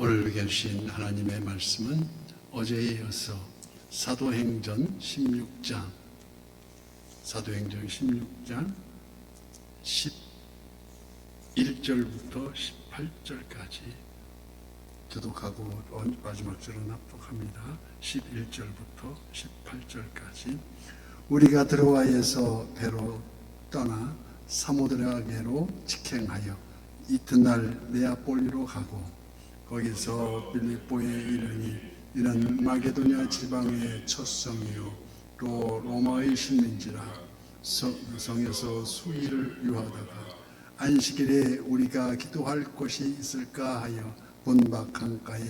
오늘 계신 하나님의 말씀은 어제에 이어서 사도행전 16장 11절부터 18절까지 교독하고 마지막 절은 납독합니다. 11절부터 18절까지 우리가 드로아에서 배로 떠나 사모드라게로 직행하여 이튿날 네아폴리로 가고 거기서 빌립보에 이르니 이는 마게도냐 지방의 첫 성이요 또 로마의 신민지라. 성에서 수일을 유하다가 안식일에 우리가 기도할 곳이 있을까 하여 본박 강가에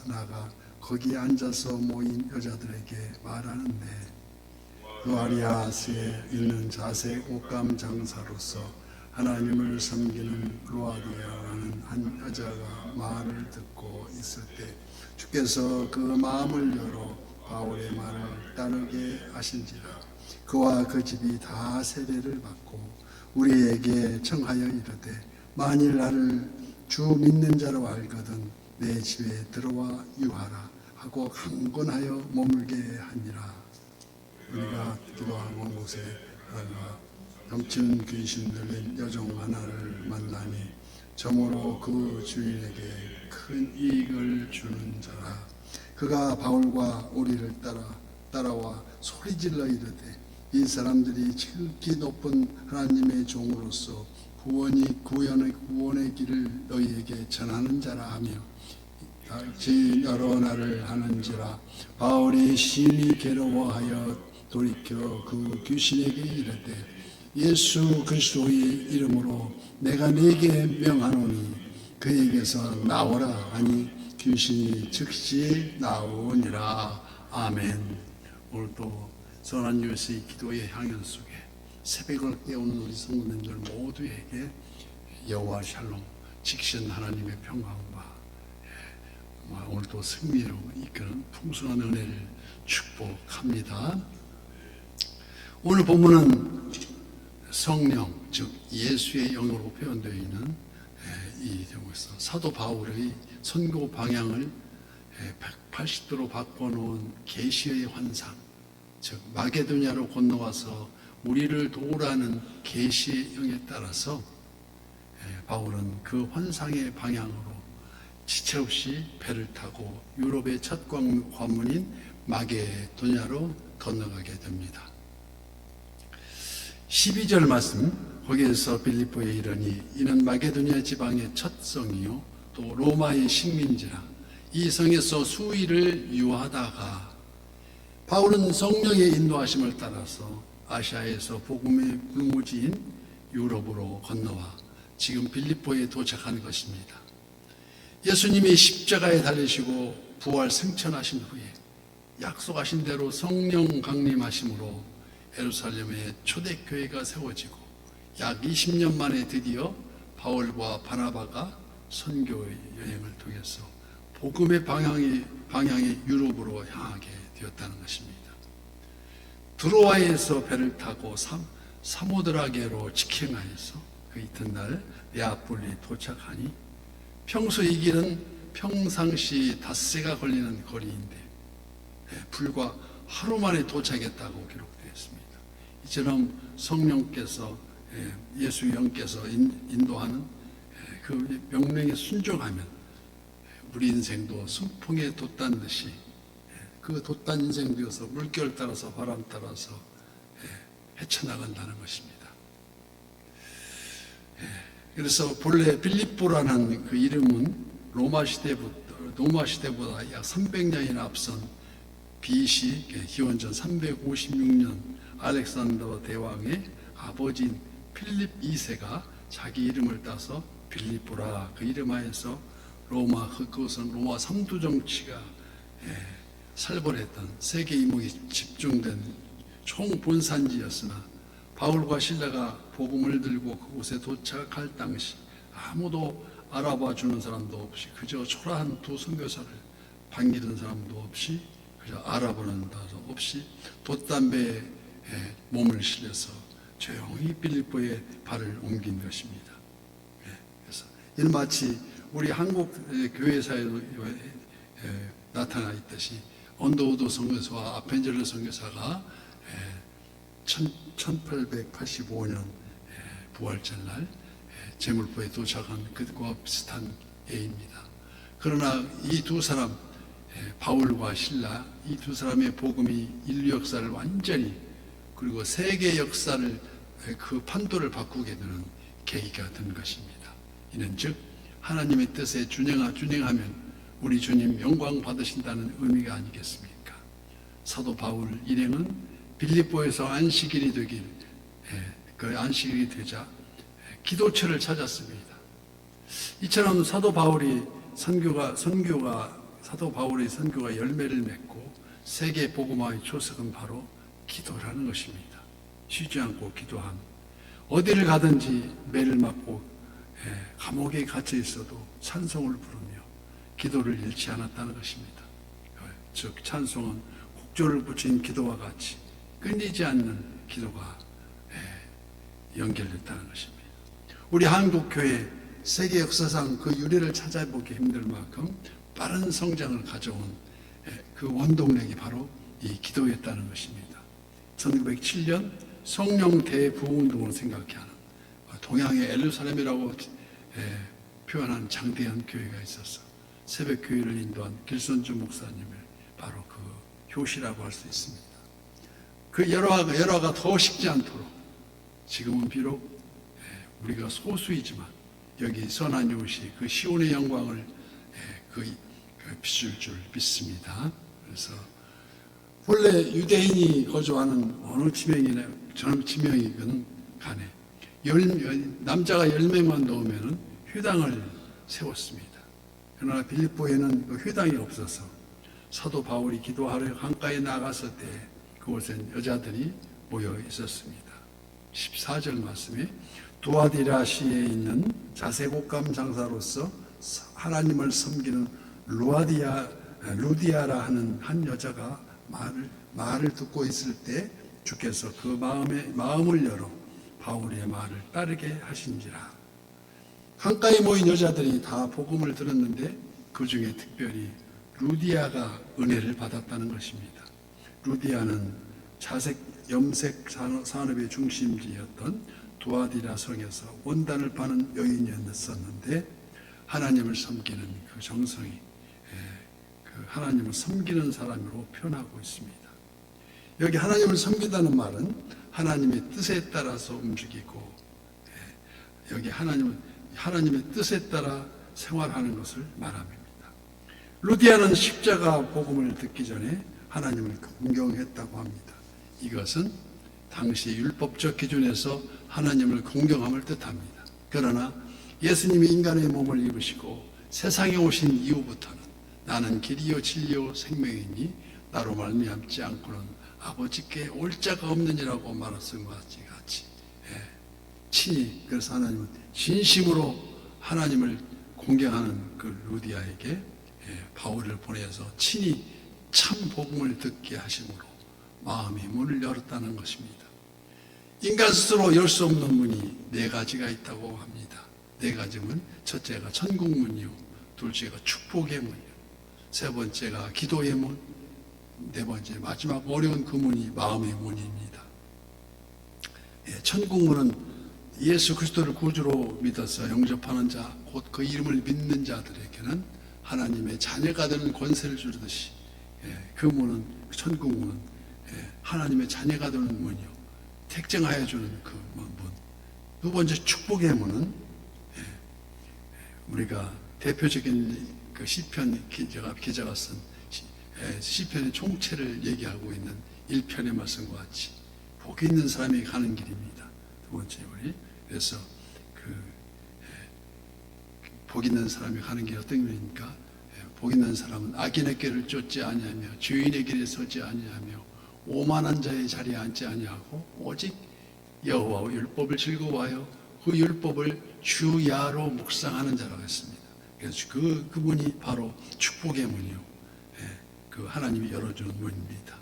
나가 거기에 앉아서 모인 여자들에게 말하는데 로아리아스에 있는 자색 옷감 장사로서 하나님을 섬기는 로아디아라는 한 여자가 말을 듣고 있을 때 주께서 그 마음을 열어 바울의 말을 따르게 하신지라. 그와 그 집이 다 세례를 받고 우리에게 청하여 이르되 만일 나를 주 믿는 자로 알거든 내 집에 들어와 유하라 하고 강권하여 머물게 하니라. 우리가 기도하고 온 곳에 다가 넘치는 귀신 들린 여종 하나를 만나니 점으로 그 주인에게 큰 이익을 주는 자라. 그가 바울과 우리를 따라와 소리질러 이르되 이 사람들이 지극히 높은 하나님의 종으로서 구원의 길을 너희에게 전하는 자라 하며 여러 날을 하는지라. 바울이 심히 괴로워하여 돌이켜 그 귀신에게 이르되 예수 그리스도의 이름으로 내가 네게 명하노니 그에게서 나오라 하니 귀신이 즉시 나오니라. 아멘. 오늘도 선한 유에서의 기도의 향연 속에 새벽을 깨우는 우리 성도님들 모두에게 여호와 샬롬 직신 하나님의 평강과 오늘도 승리로 이끄는 풍성한 은혜를 축복합니다. 오늘 본문은 성령, 즉 예수의 영으로 표현되어 있는 이 경우에서 사도 바울의 선교 방향을 180도로 바꿔놓은 계시의 환상, 즉 마게도냐로 건너와서 우리를 도우라는 계시의 영에 따라서 바울은 그 환상의 방향으로 지체 없이 배를 타고 유럽의 첫 관문인 마게도냐로 건너가게 됩니다. 12절 말씀, 거기에서 빌립보에 이르니 이는 마게도냐 지방의 첫 성이요 또 로마의 식민지라. 이 성에서 수일을 유하다가 바울은 성령의 인도하심을 따라서 아시아에서 복음의 무무지인 유럽으로 건너와 지금 빌립보에 도착한 것입니다. 예수님이 십자가에 달리시고 부활 승천하신 후에 약속하신 대로 성령 강림하심으로 예루살렘에 초대교회가 세워지고 약 20년 만에 드디어 바울과 바나바가 선교 여행을 통해서 복음의 방향이 유럽으로 향하게 되었다는 것입니다. 드로아에서 배를 타고 사모드라게로 직행하여서 그 이튿날 네아폴리 도착하니 평소 이 길은 평상시 닷새가 걸리는 거리인데 불과 하루 만에 도착했다고 기록되었습니다. 이처럼 성령께서 예수 영께서 인도하는 그 명령에 순종하면 우리 인생도 순풍에 돛단 듯이 그 돛단 인생 되어서 물결 따라서 바람 따라서 헤쳐나간다는 것입니다. 그래서 본래 빌립보라는 그 이름은 로마 시대보다 약 300년이나 앞선 BC 기원전 356년 알렉산더 대왕의 아버지인 필립 2세가 자기 이름을 따서 빌립보라 그 이름하에서 그것은 로마 삼두 정치가 살벌했던 세계 이목이 집중된 총본산지였으나 바울과 실라가 복음을 들고 그곳에 도착할 당시 아무도 알아봐 주는 사람도 없이 그저 초라한 두 선교사를 반기는 사람도 없이 그저 알아보는 사람도 없이 돛담배에 몸을 실려서 조용히 빌립보에 발을 옮긴 것입니다. 그래서 이는 마치 우리 한국 교회사에도 나타나 있듯이 언더우드 선교사와 아펜젤러 선교사가 1885년 부활절날 제물포에 도착한 그것과 비슷한 예입니다. 그러나 이 두 사람, 바울과 실라, 이 두 사람의 복음이 인류 역사를 완전히, 그리고 세계 역사를, 그 판도를 바꾸게 되는 계기가 된 것입니다. 이는 즉 하나님의 뜻에 준행하면 우리 주님 영광 받으신다는 의미가 아니겠습니까? 사도 바울 일행은 빌립보에서 안식일이 되길, 그 안식일이 되자 기도처를 찾았습니다. 이처럼 사도 바울의 선교가 열매를 맺고 세계 복음화의 초석은 바로 기도라는 것입니다. 쉬지 않고 기도함. 어디를 가든지 매를 맞고 감옥에 갇혀 있어도 찬송을 부르며 기도를 잃지 않았다는 것입니다. 즉 찬송은 곡조를 붙인 기도와 같이 끊이지 않는 기도가 연결됐다는 것입니다. 우리 한국교회 세계 역사상 그 유래를 찾아보기 힘들 만큼 빠른 성장을 가져온 그 원동력이 바로 이 기도였다는 것입니다. 1907년 성령 대부흥운동을 생각케 하는 동양의 예루살렘이라고 표현한 장대한 교회가 있었어. 새벽 교회를 인도한 길선주 목사님의 바로 그 효시라고 할 수 있습니다. 그 열화가 더 식지 않도록 지금은 비록 우리가 소수이지만 여기 선한 이웃이 그 시온의 영광을 비출 줄 믿습니다. 그래서 본래 유대인이 거주하는 어느 지명이건 간에 남자가 10명만 넣으면 회당을 세웠습니다. 그러나 빌립보에는 그 회당이 없어서 사도 바울이 기도하러 강가에 나갔을 때 그곳엔 여자들이 모여 있었습니다. 14절 말씀에 두아디라시에 있는 자색옷감 장사로서 하나님을 섬기는 루디아라 하는 한 여자가 말을 듣고 있을 때 주께서 그 마음을 열어 바울의 말을 따르게 하신지라. 강가에 모인 여자들이 다 복음을 들었는데 그 중에 특별히 루디아가 은혜를 받았다는 것입니다. 루디아는 자색 염색 산업의 중심지였던 두아디라 성에서 원단을 파는 여인이었었는데 하나님을 섬기는 그 정성이 그 하나님을 섬기는 사람으로 표현하고 있습니다. 여기 하나님을 섬긴다는 말은 하나님의 뜻에 따라서 움직이고 여기 하나님의 뜻에 따라 생활하는 것을 말합니다. 루디아는 십자가 복음을 듣기 전에 하나님을 공경했다고 합니다. 이것은 당시 율법적 기준에서 하나님을 공경함을 뜻합니다. 그러나 예수님이 인간의 몸을 입으시고 세상에 오신 이후부터는 나는 길이요 진리요 생명이니 나로 말미암지 않고는 아버지께 올 자가 없느니라고 말했은 것 같이 친히 그래서 하나님은 진심으로 하나님을 공경하는 그 루디아에게 바울을 보내서 친히 참 복음을 듣게 하심으로 마음의 문을 열었다는 것입니다. 인간 스스로 열 수 없는 문이 4가지가 있다고 합니다. 4가지는 첫째가 천국문이요, 둘째가 축복의 문이요, 세 번째가 기도의 문, 네 번째 마지막 어려운 그 문이 마음의 문입니다. 천국문은 예수 그리스도를 구주로 믿어서 영접하는 자, 곧 그 이름을 믿는 자들에게는 하나님의 자녀가 되는 권세를 주듯이 그 문은, 천국문은 하나님의 자녀가 되는 문이요, 택정하여 주는 그 문. 두 번째 축복의 문은 우리가 대표적인 그 시편 기자가 쓴 시편의 총체를 얘기하고 있는 1편의 말씀과 같이 복이 있는 사람이 가는 길입니다. 두 번째 우리 그래서 복 있는 사람이 가는 길이 어떤 길입니까? 복 있는 사람은 악인의 길을 쫓지 아니하며 주인의 길에 서지 아니하며 오만한 자의 자리에 앉지 아니하고 오직 여호와 율법을 즐거워하여 그 율법을 주야로 묵상하는 자라고 했습니다. 그래서 그 문이 바로 축복의 문이요, 그 하나님이 열어주는 문입니다.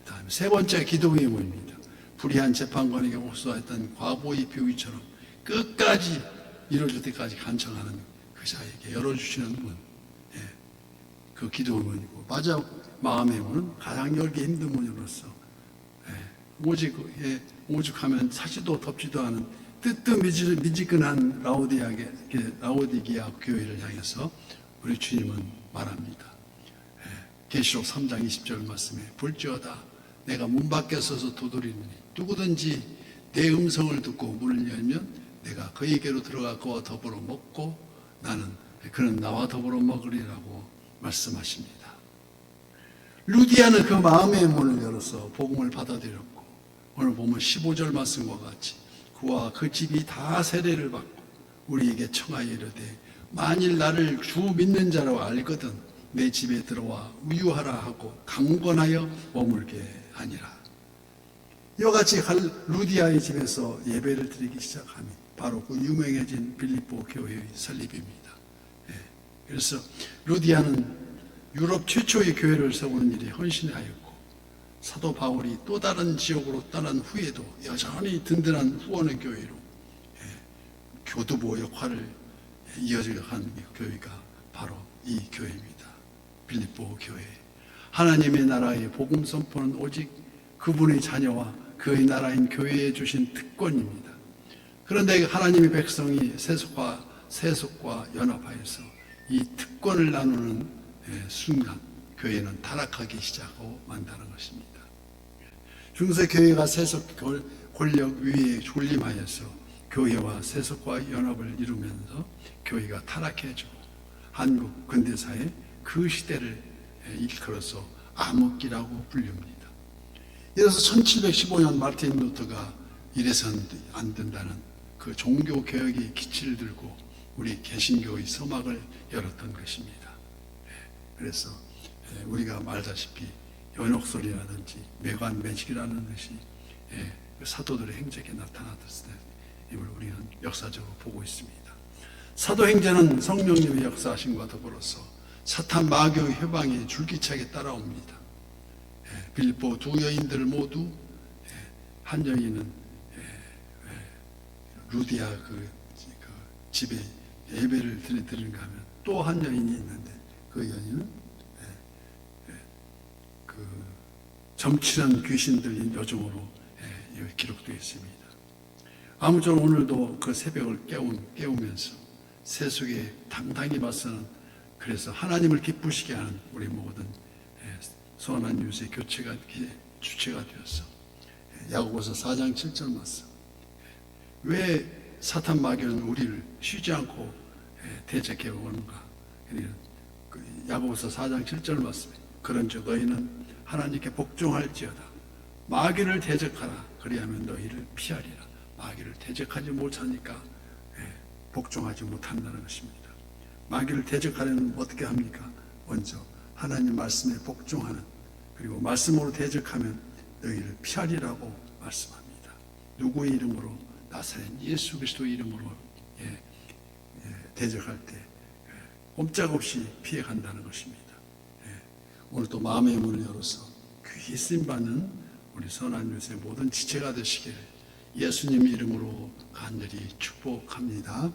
다음에 세 번째 기도의 문입니다. 불의한 재판관에게 호소했던 과보의 비유처럼 끝까지 이루어질 때까지 간청하는 그 자에게 열어주시는 문, 그 기도의 문이고, 맞아, 마음의 문은 가장 열기 힘든 문으로서 오죽하면 사지도 덮지도 않은 뜨뜻미지근한 라오디게아 교회를 향해서 우리 주님은 말합니다. 계시록 3장 20절 말씀에 볼지어다 내가 문 밖에 서서 두드리느니 누구든지 내 음성을 듣고 문을 열면 내가 그에게로 들어가 그와 더불어 먹고 그는 나와 더불어 먹으리라고 말씀하십니다. 루디아는 그 마음의 문을 열어서 복음을 받아들였고, 오늘 보면 15절 말씀과 같이 그와 그 집이 다 세례를 받고 우리에게 청하여 이르되 만일 나를 주 믿는 자로 알거든 내 집에 들어와 우유하라 하고 강권하여 머물게 하니라. 이와 같이 루디아의 집에서 예배를 드리기 시작하니 바로 그 유명해진 빌립보 교회의 설립입니다. 그래서 루디아는 유럽 최초의 교회를 세우는 일에 헌신하였고, 사도 바울이 또 다른 지역으로 떠난 후에도 여전히 든든한 후원의 교회로 교두보 역할을 이어져간 교회가 바로 이 교회입니다. 빌립보 교회. 하나님의 나라의 복음 선포는 오직 그분의 자녀와 그의 나라인 교회에 주신 특권입니다. 그런데 하나님의 백성이 세속과 연합하여서 이 특권을 나누는 순간 교회는 타락하기 시작하고 만다는 것입니다. 중세교회가 세속 권력 위에 군림하여서 교회와 세속과 연합을 이루면서 교회가 타락해지고 한국 근대사의 그 시대를 일컬어서 암흑기라고 불립니다. 이래서 1715년 마르틴 루터가 이래서는 안 된다는 그 종교개혁의 기치를 들고 우리 개신교의 서막을 열었던 것입니다. 그래서 우리가 말다시피 연옥설이라든지 매관매직이라는 것이 사도들의 행적에 나타났을 때 이걸 우리는 역사적으로 보고 있습니다. 사도행전은 성령님의 역사하심과 더불어서 사탄 마귀의 해방이 줄기차게 따라옵니다. 빌립보 두 여인들 모두, 한 여인은 루디아 그 집에 예배를 드리는가 하면 또 한 여인이 있는데 그 여인은 그 점치는 귀신 들린 여종으로 기록되어 있습니다. 아무쪼록 오늘도 그 새벽을 깨우면서 세속에 당당히 맞서는, 그래서 하나님을 기쁘시게 하는 우리 모든 선한 유세 주체가 되어서 야고보서 4장 7절 말씀, 왜 사탄 마귀는 우리를 쉬지 않고 대적해 오는가? 야고보서 4장 7절 말씀에 그런즉 너희는 하나님께 복종할지어다 마귀를 대적하라 그리하면 너희를 피하리라. 마귀를 대적하지 못하니까 복종하지 못한다는 것입니다. 마귀를 대적하려면 어떻게 합니까? 먼저 하나님 말씀에 복종하는, 그리고 말씀으로 대적하면 너희를 피하리라고 말씀합니다. 누구의 이름으로? 나사렛 예수 그리스도의 이름으로 대적할 때 꼼짝없이 피해간다는 것입니다. 오늘도 마음의 문을 열어서 귀히 쓰임받는 우리 선한 유세 모든 지체가 되시기를 예수님 이름으로 간절히 축복합니다.